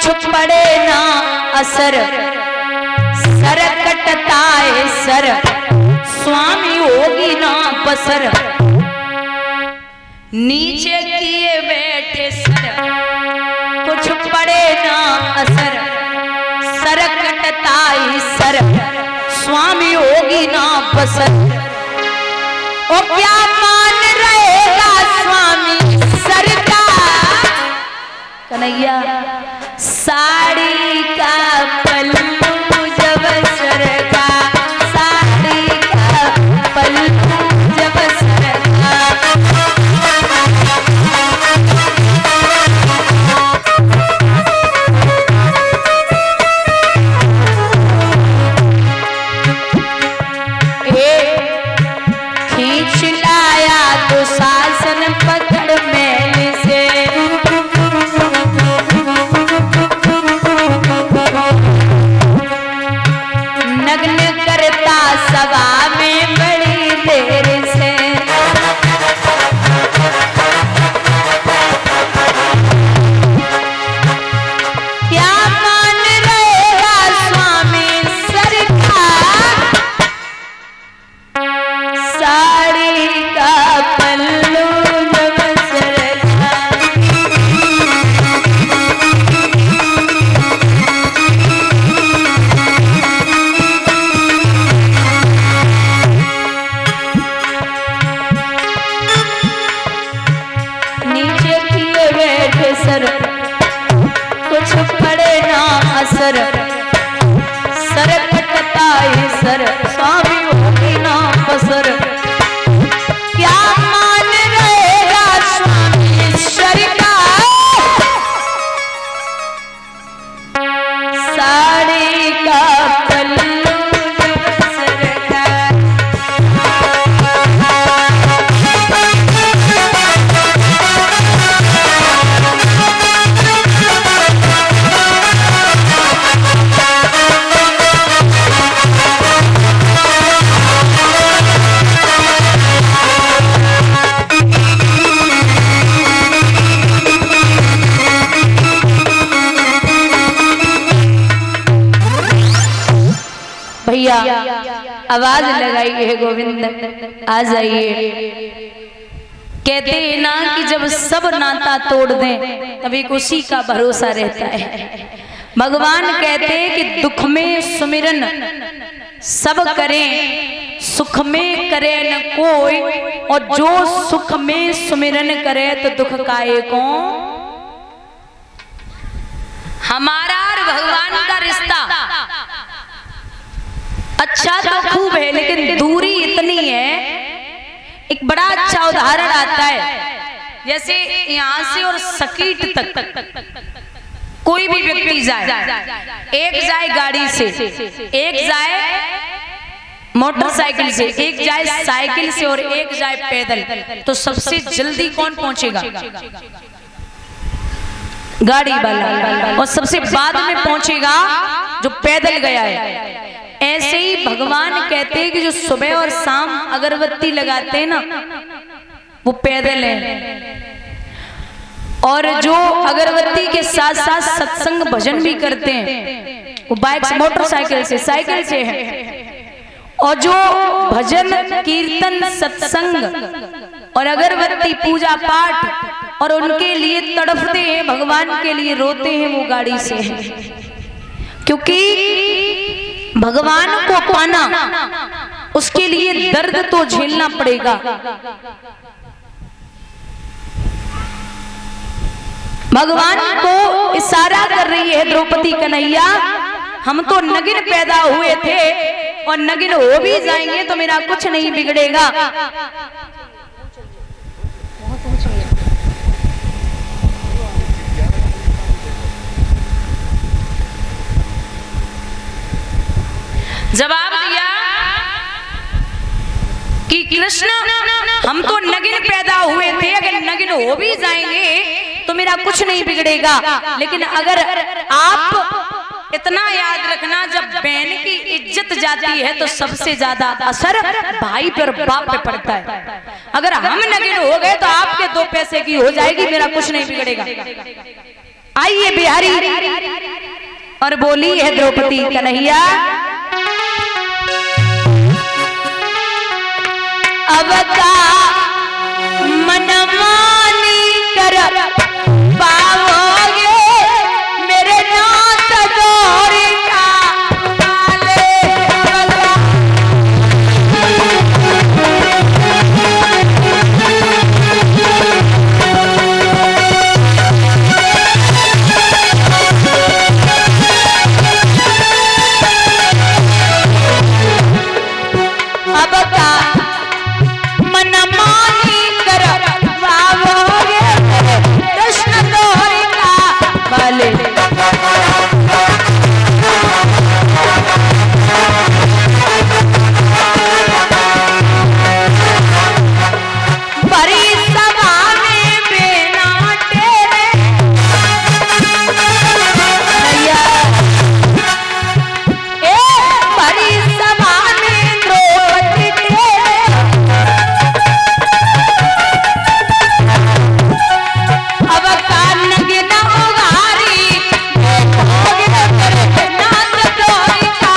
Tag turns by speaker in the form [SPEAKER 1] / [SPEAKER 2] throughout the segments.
[SPEAKER 1] पड़े ना असर, सर कटता है सर, स्वामी होगी ना बसर। नीचे किए बैठे सर, कुछ पड़े ना असर, सर कटता ही सर, स्वामी होगी ना बसर। ओ क्या मान रहेगा स्वामी सर का, कन्हैया साड़ी का पल्लू जब सर का, साड़ी का पल्लू जब सर का। खींच लाया तो शासन पकड़ मैल से, नग्न करता सभा में बड़ी देर से। क्या मान रहेगा स्वामी सर का, साड़ी का पल्लू जब सर का। नीचे किए बैठे सर, कुछ पड़े ना असर, सर कटता ही सर, स्वामी होगी ना बसर। क्या मान रहेगा स्वामी सर का, साड़ी का पल्लू जब सर का। भैया आवाज लगाइए गोविंद, आ जाइए। कहते हैं ना कि जब सब नाता तोड़ दें तभी उसी का भरोसा रहता है। भगवान कहते हैं कि दुख में सुमिरन सब करें, सुख में करे न कोई, और जो सुख में सुमिरन करे तो दुख काहे को। हमारा और भगवान का रिश्ता अच्छा तो खूब है, लेकिन दूरी इतनी है। एक बड़ा अच्छा उदाहरण आता है, जैसे यहाँ से और सकीट तक कोई भी व्यक्ति जाए, एक जाए गाड़ी से, एक जाए मोटरसाइकिल से, एक जाए साइकिल से और एक जाए पैदल, तो सबसे जल्दी कौन पहुंचेगा? गाड़ी वाला। और सबसे बाद में पहुंचेगा जो पैदल गया है। ऐसे ही भगवान कहते हैं कि जो सुबह और शाम अगरबत्ती लगाते हैं ना, वो पैदल है, और जो अगरबत्ती के साथ साथ सत्संग भजन भी करते हैं वो बाइक से, मोटरसाइकिल से, साइकिल से है। और जो भजन कीर्तन सत्संग और अगरबत्ती पूजा पाठ और उनके लिए तड़पते हैं, भगवान के लिए रोते हैं, वो गाड़ी से है। क्योंकि भगवान को पाना, उसके लिए दर्द तो झेलना पड़ेगा। भगवान को इशारा कर रही है द्रौपदी, कन्हैया हम तो नगिन पैदा हुए थे और नगिन हो भी जाएंगे तो मेरा कुछ नहीं बिगड़ेगा। जवाब दिया कि कृष्ण हम तो नगिन पैदा हुए थे, अगर नगिन हो भी जाएंगे तो मेरा कुछ नहीं बिगड़ेगा, लेकिन अगर आप इतना याद रखना, जब बहन की इज्जत जाती है तो सबसे ज्यादा असर भाई पर, बाप पे पड़ता है। अगर हम नगिन हो गए तो आपके दो पैसे की हो जाएगी, मेरा कुछ नहीं बिगड़ेगा। आइए बिहारी और बोली है द्रौपदी कन्हैया, अब का मनमानी कर पाओगे मेरे नाथ गौरी का वाले। अब का मनमानी कर पाओगे कृष्ण गौरी का वाले। बड़ी सभा में बिना तेरे भैया, ए बड़ी सभा में द्रौपदी तेरे अब कान गिना उगारी देखोगे मेरे नाथ गौरी का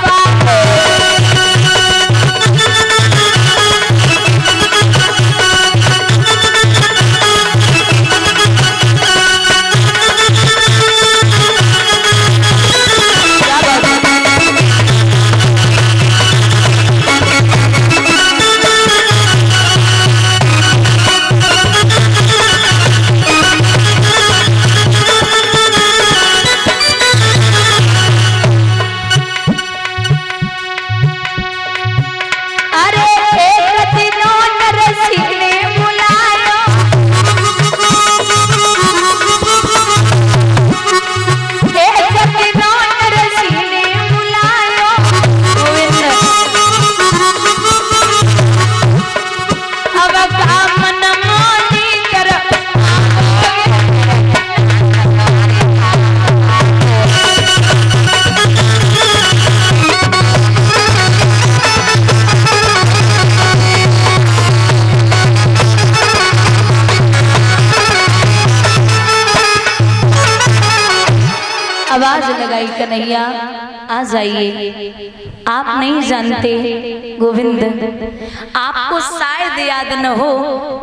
[SPEAKER 1] वाले। अरे एक दिनों नरसिंह ने बुलायो, एक दिनों नरसिंह ने बुलायो गोविंद। अब का मनमानी कर आवाज लगाई कन्हैया आ जाइए। आप नहीं जानते गोविंद, आपको शायद याद न हो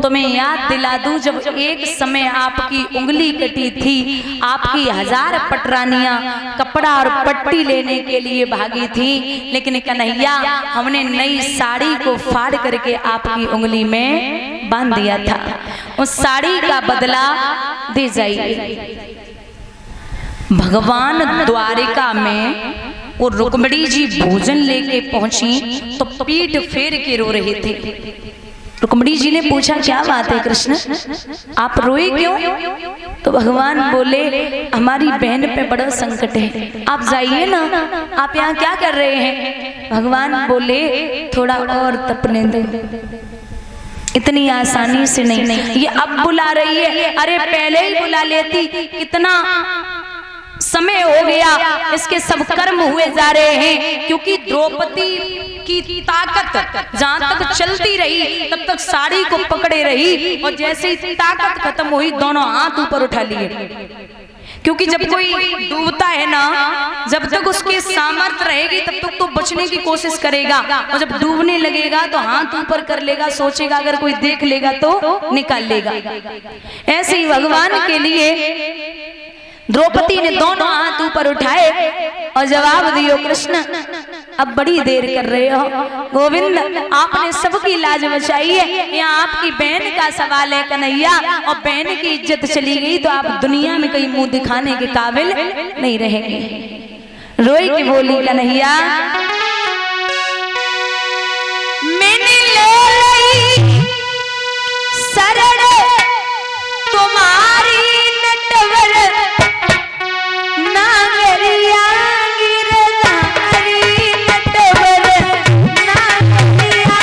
[SPEAKER 1] तो मैं याद दिला दूं, जब एक समय आपकी उंगली कटी थी, आपकी 1000 पटरानियां कपड़ा और पट्टी लेने के लिए भागी थी, लेकिन कन्हैया हमने नई साड़ी को फाड़ करके आपकी उंगली में बांध दिया था। उस साड़ी का बदला दे जाइए। भगवान द्वारिका में वो रुक्मिणी जी भोजन लेके पहुंची तो पीठ फेर के रो रहे थे। रुक्मिणी जी ने पूछा क्या बात है कृष्ण, आप रोए क्यों? तो भगवान बोले हमारी बहन पे बड़ा संकट है, आप जाइए ना, आप यहाँ क्या कर रहे हैं? भगवान बोले थोड़ा और तपने दे, इतनी आसानी से नहीं, ये अब बुला रही है, अरे पहले ही बुला लेती, कितना समय हो गया, इसके सब कर्म हुए जा रहे हैं। क्योंकि द्रौपदी की ताकत जहां तक चलती रही तब तक साड़ी को पकड़े रही, और जैसे ही ताकत खत्म हुई दोनों हाथ ऊपर उठा लिए। क्योंकि जब कोई डूबता है ना, जब तक उसके सामर्थ्य रहेगी तब तक तो बचने की कोशिश करेगा, और जब डूबने लगेगा तो हाथ ऊपर कर लेगा, सोचेगा अगर कोई देख लेगा तो निकाल लेगा। ऐसे ही भगवान के लिए द्रौपदी ने दोनों हाथ ऊपर उठाए और जवाब दियो कृष्ण अब बड़ी देर कर रहे हो गोविंद, आपने सबकी लाज बचाई है, यहाँ आपकी बहन का सवाल है कन्हैया, और बहन की इज्जत चली गई तो आप दुनिया में कहीं मुंह दिखाने के काबिल नहीं रहेंगे। रोई की बोली कन्हैया, मैंने ले ली शरण तुम्हारी नटवर नागरिया गिरधारी नटवर नागरिया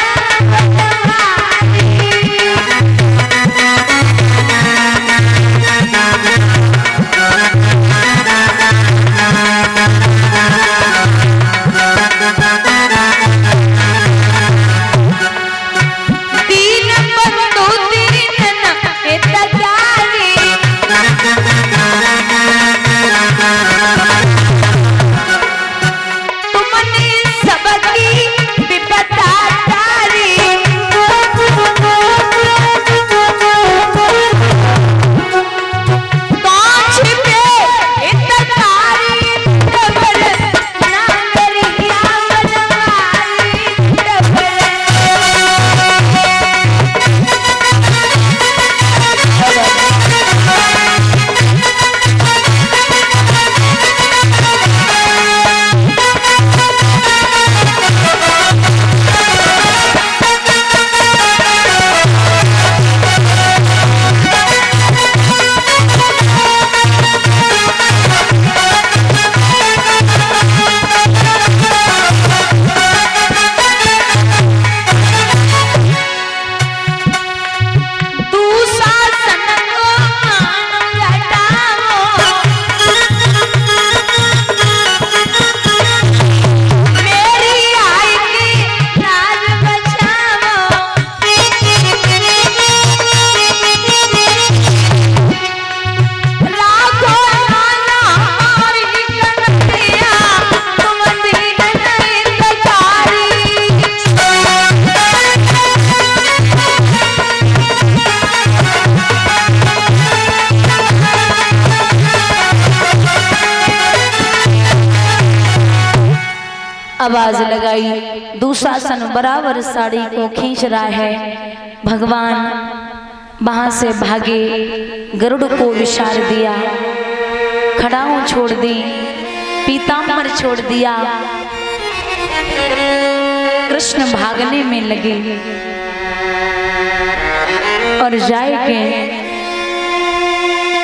[SPEAKER 1] दीन बंधु दीन इतना जारी आवाज लगाई। दुशासन बराबर साड़ी को खींच रहा है। भगवान वहां से भागे, गरुड़ को विशार दिया, खड़ाऊ छोड़ दी, पीताम्बर छोड़ दिया। कृष्ण भागने में लगे और जाएंगे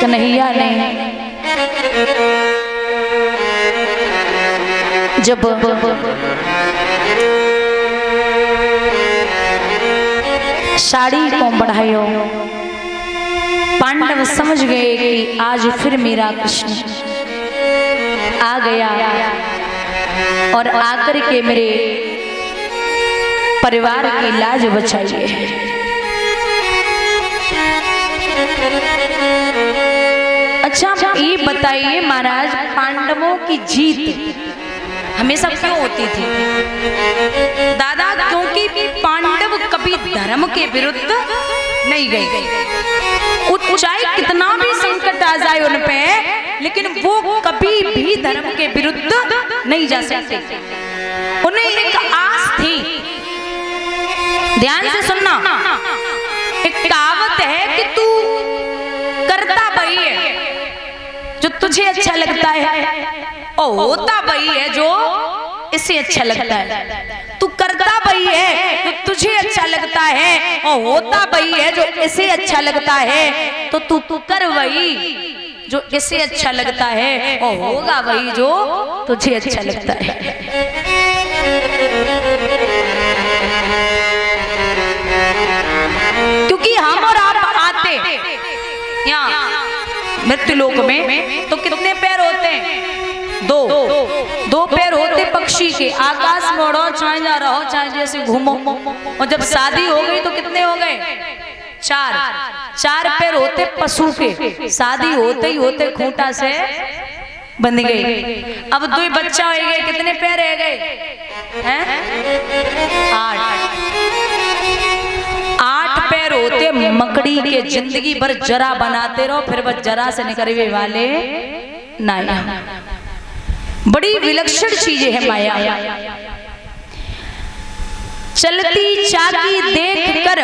[SPEAKER 1] कन्हैया ने जब साड़ी को बढ़ायो, पांडव समझ गए कि आज फिर मेरा कृष्ण आ गया और आकर के मेरे परिवार की लाज बचाइए। अच्छा ये बताइए महाराज, पांडवों की जीत हमेशा क्यों होती थी? दादा क्योंकि पांडव कभी धर्म के विरुद्ध नहीं गए। चाहे कितना भी संकट आ जाए उन पे, लेकिन वो कभी भी धर्म के विरुद्ध नहीं जा सकते। उन्हें एक आस थी। ध्यान से सुनना, एक कहावत है कि तू करता वही है जो तुझे अच्छा लगता है और होता वही है जो इसे अच्छा लगता है। तू करता वही है जो तुझे अच्छा लगता है और होता वही है जो इसे अच्छा लगता है। तो तू कर वही जो इसे अच्छा लगता है और होगा वही जो तुझे अच्छा लगता है। क्योंकि हम और आप आते यहाँ मृत्युलोक में तो कितने पैर होते हैं? दो पैर होते पक्षी के। आकाश में उड़ो, चाहे जा रहो, चाहे जैसे घूमो। और जब शादी हो गई तो कितने हो गए? चार पैर होते पशु के। शादी होते ही होते खूंटा से बंध गई। अब 2 बच्चा हो गए, कितने पैर रह गए हैं? 8 पैर होते मकड़ी के। जिंदगी भर जरा बनाते रहो, फिर वह जरा से निकलने वाले नहीं। बड़ी विलक्षण चीजें है माया। चलती चाकी देख कर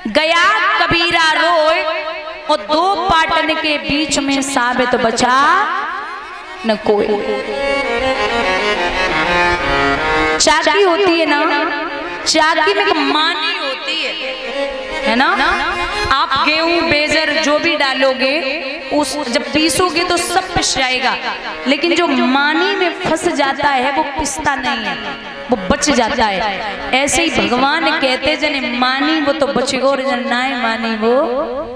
[SPEAKER 1] गया कबीरा रोए, और 2 पाटन के बीच में साबित बचा न कोई। चाकी होती है ना, चाकी में एक मानी होती है ना। आप गेहूं बेजर जो भी डालोगे, उस जब पीसोगे तो सब पिस जाएगा, लेकिन जो मानी में फंस जाता है वो पिसता नहीं है, वो बच जाता है। ऐसे ही भगवान कहते जने मानी वो तो बचेगो, और जन नाय मानी वो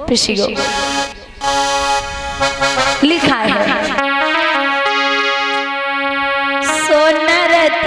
[SPEAKER 1] पिसेगो। लिखा है सोनरत